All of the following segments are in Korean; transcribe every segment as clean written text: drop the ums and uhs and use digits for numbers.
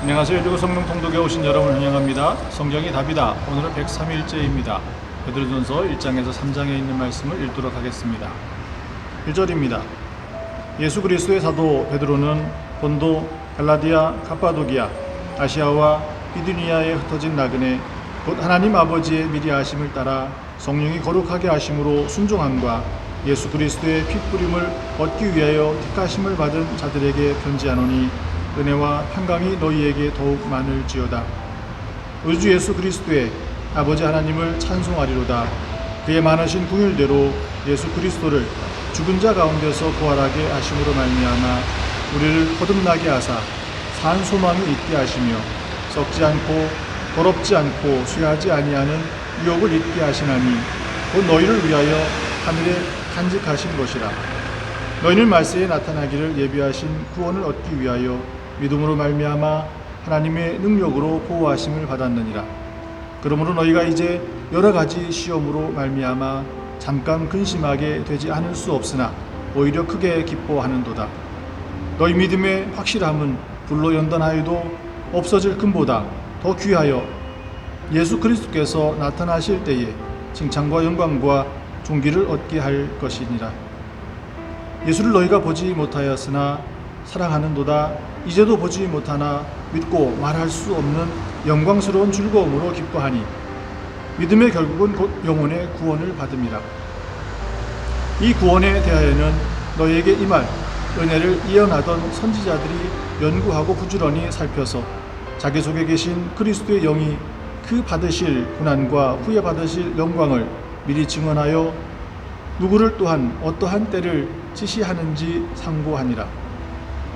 안녕하세요. 일부 성령 통독에 오신 여러분을 환영합니다. 성경이 답이다. 오늘은 103일째입니다. 베드로전서 1장에서 3장에 있는 말씀을 읽도록 하겠습니다. 1절입니다. 예수 그리스도의 사도 베드로는 본도, 갈라디아, 갑바도기아, 아시아와 비두니아에 흩어진 나그네 곧 하나님 아버지의 미리 하심을 따라 성령이 거룩하게 하심으로 순종함과 예수 그리스도의 핏부림을 얻기 위하여 택하심을 받은 자들에게 편지하노니 은혜와 평강이 너희에게 더욱 많을지어다. 우리 주 예수 그리스도의 아버지 하나님을 찬송하리로다. 그의 많으신 긍휼대로 예수 그리스도를 죽은 자 가운데서 부활하게 하심으로 말미암아 우리를 거듭나게 하사 산 소망이 있게 하시며 썩지 않고 더럽지 않고 쇠하지 아니하는 유업을 잊게 하시나니 곧 너희를 위하여 하늘에 간직하신 것이라. 너희는 말세에 나타나기를 예비하신 구원을 얻기 위하여 믿음으로 말미암아 하나님의 능력으로 보호하심을 받았느니라. 그러므로 너희가 이제 여러 가지 시험으로 말미암아 잠깐 근심하게 되지 않을 수 없으나 오히려 크게 기뻐하는도다. 너희 믿음의 확실함은 불로 연단하여도 없어질 금보다 더 귀하여 예수 그리스도께서 나타나실 때에 칭찬과 영광과 존귀를 얻게 할 것이니라. 예수를 너희가 보지 못하였으나 사랑하는도다. 이제도 보지 못하나 믿고 말할 수 없는 영광스러운 즐거움으로 기뻐하니 믿음의 결국은 곧 영혼의 구원을 받음이라. 이 구원에 대하여는 너희에게 임할 은혜를 예언하던 선지자들이 연구하고 부지런히 살펴서 자기 속에 계신 그리스도의 영이 그 받으실 고난과 후에 받으실 영광을 미리 증언하여 누구를 또한 어떠한 때를 지시하는지 상고하니라.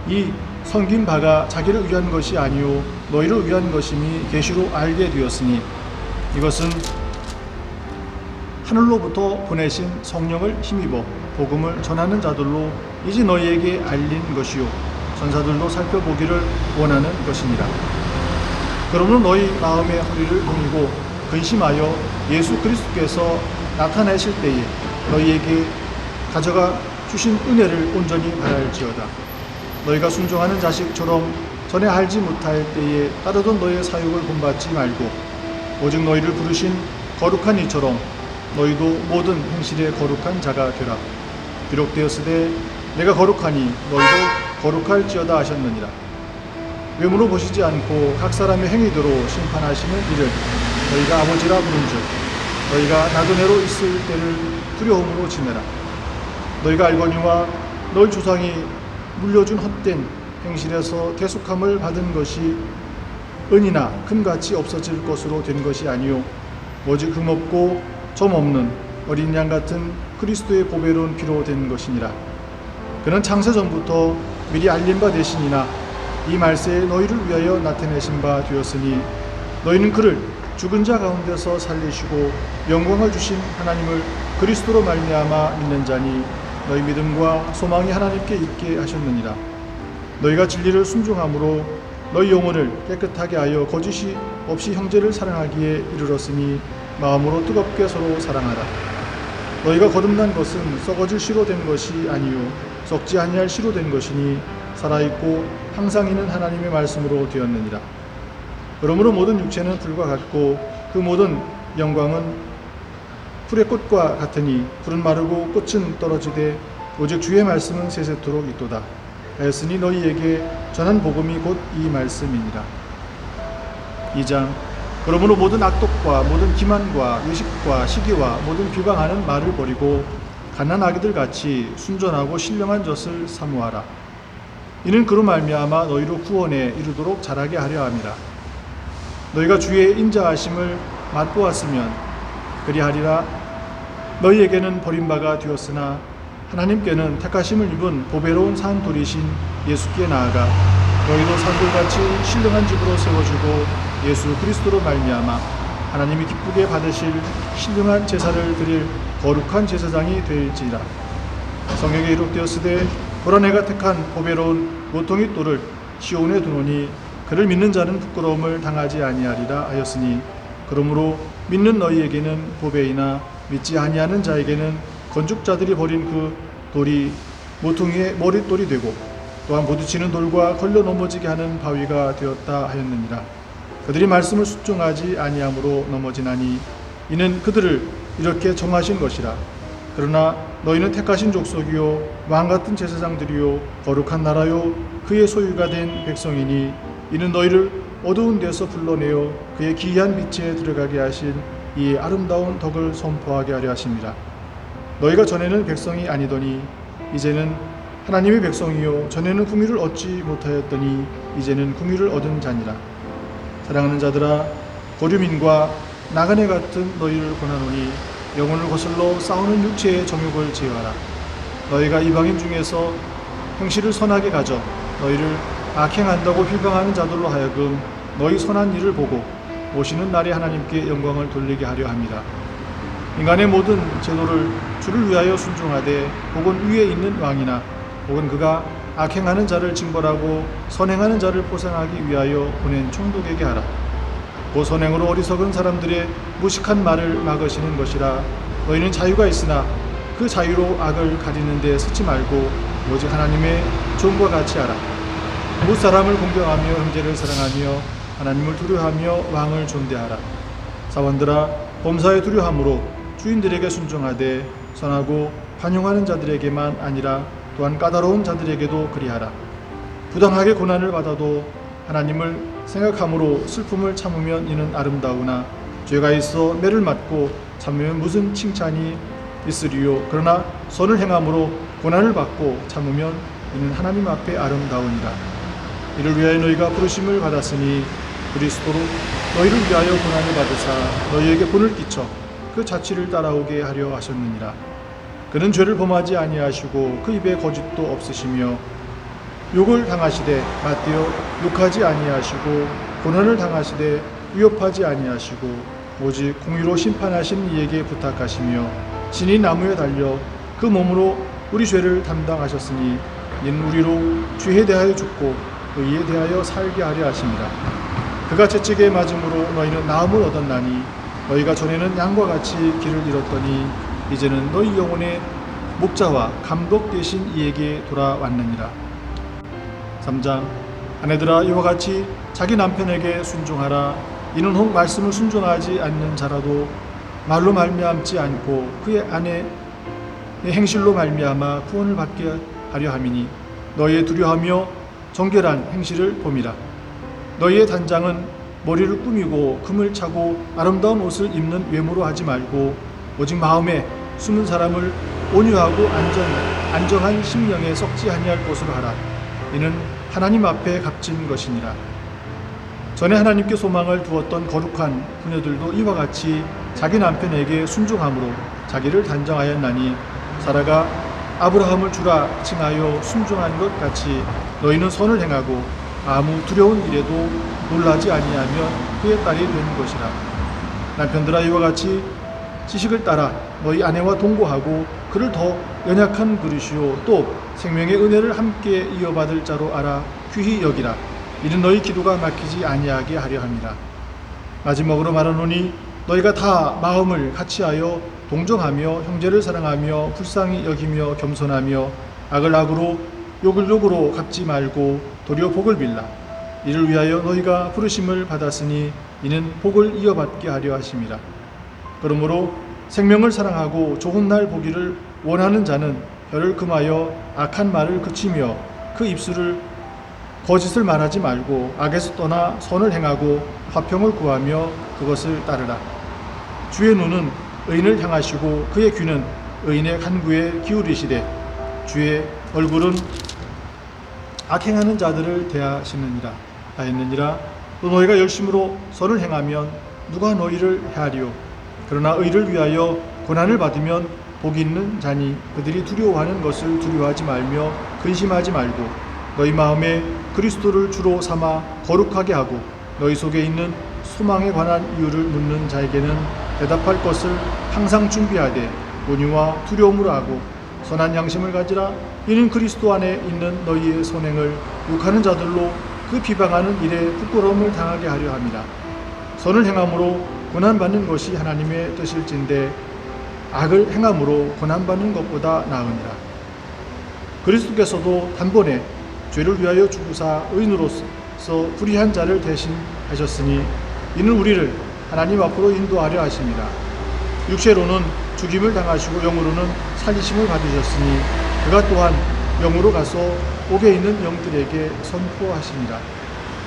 이 섬긴 바가 자기를 위한 것이 아니요 너희를 위한 것임이 계시로 알게 되었으니 이것은 하늘로부터 보내신 성령을 힘입어 복음을 전하는 자들로 이제 너희에게 알린 것이요 전사들도 살펴보기를 원하는 것이니라. 그러므로 너희 마음의 허리를 동이고 근심하여 예수 그리스도께서 나타내실 때에 너희에게 가져가 주신 은혜를 온전히 바랄지어다. 너희가 순종하는 자식처럼 전에 알지 못할 때에 따르던 너희의 사육을 본받지 말고 오직 너희를 부르신 거룩한 이처럼 너희도 모든 행실에 거룩한 자가 되라. 비록 되었으되 내가 거룩하니 너희도 거룩할지어다 하셨느니라. 외모로 보시지 않고 각 사람의 행위대로 심판하시는 이를 너희가 아버지라 부른즉 너희가 나그네로 있을 때를 두려움으로 지내라. 너희가 알거니와 너희 조상이 물려준 헛된 행실에서 대속함을 받은 것이 은이나 금같이 없어질 것으로 된 것이 아니요 오직 흠없고 점없는 어린 양 같은 그리스도의 보배로운 피로 된 것이니라. 그는 창세 전부터 미리 알린 바 되시니나 이 말세에 너희를 위하여 나타내신 바 되었으니 너희는 그를 죽은 자 가운데서 살리시고 영광을 주신 하나님을 그리스도로 말미암아 믿는 자니 너희 믿음과 소망이 하나님께 있게 하셨느니라. 너희가 진리를 순종함으로 너희 영혼을 깨끗하게 하여 거짓이 없이 형제를 사랑하기에 이르렀으니 마음으로 뜨겁게 서로 사랑하라. 너희가 거듭난 것은 썩어질 씨로 된 것이 아니요 썩지 아니할 씨로 된 것이니 살아있고 항상 있는 하나님의 말씀으로 되었느니라. 그러므로 모든 육체는 불과 같고 그 모든 영광은 풀의 꽃과 같으니 풀은 마르고 꽃은 떨어지되 오직 주의 말씀은 세세토록 있도다 하였으니 너희에게 전한 복음이 곧 이 말씀이니라. 2장. 그러므로 모든 악독과 모든 기만과 외식과 시기와 모든 비방하는 말을 버리고 갓난아기들 같이 순전하고 신령한 젖을 사모하라. 이는 그로 말미암아 너희로 구원에 이르도록 자라게 하려 함이라. 너희가 주의 인자하심을 맛보았으면 그리하리라. 너희에게는 버림바가 되었으나 하나님께는 택하심을 입은 보배로운 산돌이신 예수께 나아가 너희도 산돌같이 신령한 집으로 세워주고 예수 그리스도로 말미암아 하나님이 기쁘게 받으실 신령한 제사를 드릴 거룩한 제사장이 될지라. 성경에 기록되었으되 보라 내가 택한 보배로운 모퉁이 돌을 시온에 두노니 그를 믿는 자는 부끄러움을 당하지 아니하리라 하였으니 그러므로 믿는 너희에게는 보배이나 믿지 아니하는 자에게는 건축자들이 버린 그 돌이 모퉁이의 머릿돌이 되고 또한 부딪히는 돌과 걸려 넘어지게 하는 바위가 되었다 하였느니라. 그들이 말씀을 순종하지 아니함으로 넘어지나니 이는 그들을 이렇게 정하신 것이라. 그러나 너희는 택하신 족속이요 왕같은 제사장들이요 거룩한 나라요 그의 소유가 된 백성이니 이는 너희를 어두운 데서 불러내어 그의 기이한 빛에 들어가게 하신 이 아름다운 덕을 선포하게 하려 하심이라. 너희가 전에는 백성이 아니더니 이제는 하나님의 백성이요 전에는 궁유를 얻지 못하였더니 이제는 궁유를 얻은 자니라. 사랑하는 자들아, 고류민과 나그네 같은 너희를 권하노니 영혼을 거슬러 싸우는 육체의 정욕을 제어하라. 너희가 이방인 중에서 행실을 선하게 가져 너희를 악행한다고 비방하는 자들로 하여금 너희 선한 일을 보고 오시는 날에 하나님께 영광을 돌리게 하려 합니다. 인간의 모든 제도를 주를 위하여 순종하되 혹은 위에 있는 왕이나 혹은 그가 악행하는 자를 징벌하고 선행하는 자를 보상하기 위하여 보낸 총독에게 하라. 그 선행으로 어리석은 사람들의 무식한 말을 막으시는 것이라. 너희는 자유가 있으나 그 자유로 악을 가리는 데 서지 말고 오직 하나님의 종과 같이 하라. 무사람을 공경하며 형제를 사랑하며 하나님을 두려워하며 왕을 존대하라. 사원들아, 범사에 두려함으로 주인들에게 순종하되 선하고 관용하는 자들에게만 아니라 또한 까다로운 자들에게도 그리하라. 부당하게 고난을 받아도 하나님을 생각함으로 슬픔을 참으면 이는 아름다우나 죄가 있어 매를 맞고 참으면 무슨 칭찬이 있으리요. 그러나 선을 행함으로 고난을 받고 참으면 이는 하나님 앞에 아름다우니라. 이를 위하여 너희가 부르심을 받았으니 그리스도로 너희를 위하여 고난을 받으사 너희에게 본을 끼쳐 그 자취를 따라오게 하려 하셨느니라. 그는 죄를 범하지 아니하시고 그 입에 거짓도 없으시며 욕을 당하시되 맞대어 욕하지 아니하시고 고난을 당하시되 위협하지 아니하시고 오직 공의로 심판하신 이에게 부탁하시며 신이 나무에 달려 그 몸으로 우리 죄를 담당하셨으니 이는 우리로 죄에 대하여 죽고 의에 대하여 살게 하려 하십니다. 그가 채찍에 맞음으로 너희는 나음을 얻었나니 너희가 전에는 양과 같이 길을 잃었더니 이제는 너희 영혼의 목자와 감독 되신 이에게 돌아왔느니라. 3장. 아내들아, 이와 같이 자기 남편에게 순종하라. 이는 혹 말씀을 순종하지 않는 자라도 말로 말미암지 않고 그의 아내의 행실로 말미암아 구원을 받게 하려 함이니 너희의 두려워하며 정결한 행실을 봄이라. 너희의 단장은 머리를 꾸미고 금을 차고 아름다운 옷을 입는 외모로 하지 말고 오직 마음에 숨은 사람을 온유하고 안정한 심령에 썩지 아니할 것으로 하라. 이는 하나님 앞에 값진 것이니라. 전에 하나님께 소망을 두었던 거룩한 부녀들도 이와 같이 자기 남편에게 순종함으로 자기를 단정하였나니 사라가 아브라함을 주라 칭하여 순종한 것 같이 너희는 선을 행하고 아무 두려운 일에도 놀라지 아니하면 그의 딸이 된 것이라. 남편들아, 이와 같이 지식을 따라 너희 아내와 동거하고 그를 더 연약한 그릇이요 또 생명의 은혜를 함께 이어받을 자로 알아 귀히 여기라. 이는 너희 기도가 막히지 아니하게 하려 함이라. 마지막으로 말하노니 너희가 다 마음을 같이하여 동정하며 형제를 사랑하며 불쌍히 여기며 겸손하며 악을 악으로 욕을 욕으로 갚지 말고 도리어 복을 빌라. 이를 위하여 너희가 부르심을 받았으니 이는 복을 이어받게 하려 하심이라. 그러므로 생명을 사랑하고 좋은 날 보기를 원하는 자는 혀를 금하여 악한 말을 그치며 그 입술을 거짓을 말하지 말고 악에서 떠나 선을 행하고 화평을 구하며 그것을 따르라. 주의 눈은 의인을 향하시고 그의 귀는 의인의 간구에 기울이시되 주의 얼굴은 악행하는 자들을 대하시느니라 하였느니라. 또 너희가 열심으로 선을 행하면 누가 너희를 해하리요. 그러나 의를 위하여 고난을 받으면 복이 있는 자니 그들이 두려워하는 것을 두려워하지 말며 근심하지 말고 너희 마음에 그리스도를 주로 삼아 거룩하게 하고 너희 속에 있는 소망에 관한 이유를 묻는 자에게는 대답할 것을 항상 준비하되 온유와 두려움으로 하고 선한 양심을 가지라. 이는 그리스도 안에 있는 너희의 선행을 욕하는 자들로 그 비방하는 일에 부끄러움을 당하게 하려 함이라. 선을 행함으로 고난받는 것이 하나님의 뜻일진데 악을 행함으로 고난받는 것보다 나으니라. 그리스도께서도 단번에 죄를 위하여 죽으사 의인으로서 불의한 자를 대신하셨으니 이는 우리를 하나님 앞으로 인도하려 하심이라. 육체로는 죽임을 당하시고 영으로는 살리심을 받으셨으니 그가 또한 영으로 가서 옥에 있는 영들에게 선포하시니라.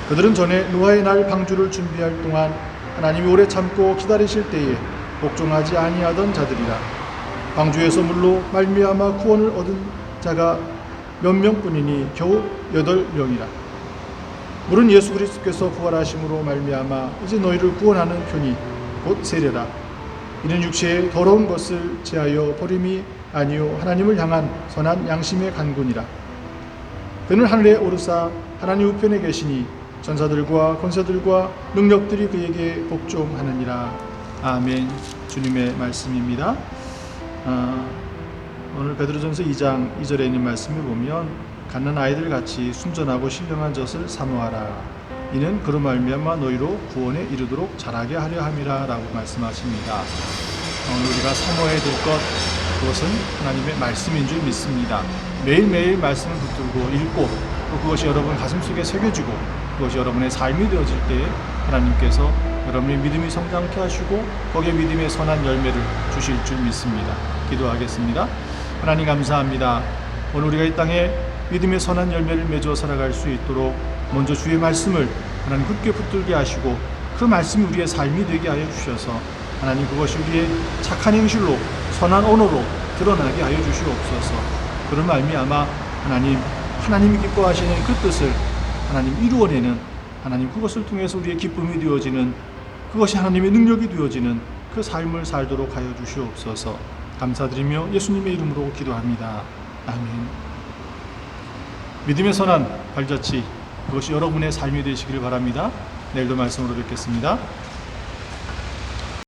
그들은 전에 노아의 날 방주를 준비할 동안 하나님이 오래 참고 기다리실 때에 복종하지 아니하던 자들이라. 방주에서 물로 말미암아 구원을 얻은 자가 몇 명뿐이니 겨우 8명이라. 물은 예수 그리스도께서 부활하심으로 말미암아 이제 너희를 구원하는 편이 곧 세례라. 이는 육체의 더러운 것을 제하여 버림이 아니요 하나님을 향한 선한 양심의 간구니라. 그는 하늘에 오르사 하나님 우편에 계시니 전사들과 권세들과 능력들이 그에게 복종하느니라. 아멘. 주님의 말씀입니다. 오늘 베드로전서 2장 2절에 있는 말씀을 보면 갓난 아이들 같이 순전하고 신령한 젖을 사모하라. 이는 그로 말미암아 너희로 구원에 이르도록 자라게 하려 함이라 라고 말씀하십니다. 오늘 우리가 사모해야 될 것, 그것은 하나님의 말씀인 줄 믿습니다. 매일매일 말씀을 붙들고 읽고 또 그것이 여러분 가슴속에 새겨지고 그것이 여러분의 삶이 되어질 때에 하나님께서 여러분의 믿음이 성장케 하시고 거기에 믿음의 선한 열매를 주실 줄 믿습니다. 기도하겠습니다. 하나님 감사합니다. 오늘 우리가 이 땅에 믿음의 선한 열매를 맺어 살아갈 수 있도록 먼저 주의 말씀을 하나님 굳게 붙들게 하시고 그 말씀이 우리의 삶이 되게 하여 주셔서 하나님 그것이 우리의 착한 행실로 선한 언어로 드러나게 하여 주시옵소서. 그런 말미암아 하나님이 기뻐하시는 그 뜻을 하나님 이루어내는 하나님 그것을 통해서 우리의 기쁨이 되어지는 그것이 하나님의 능력이 되어지는 그 삶을 살도록 하여 주시옵소서. 감사드리며 예수님의 이름으로 기도합니다. 아멘. 믿음의 선한 발자취 그것이 여러분의 삶이 되시기를 바랍니다. 내일도 말씀으로 뵙겠습니다.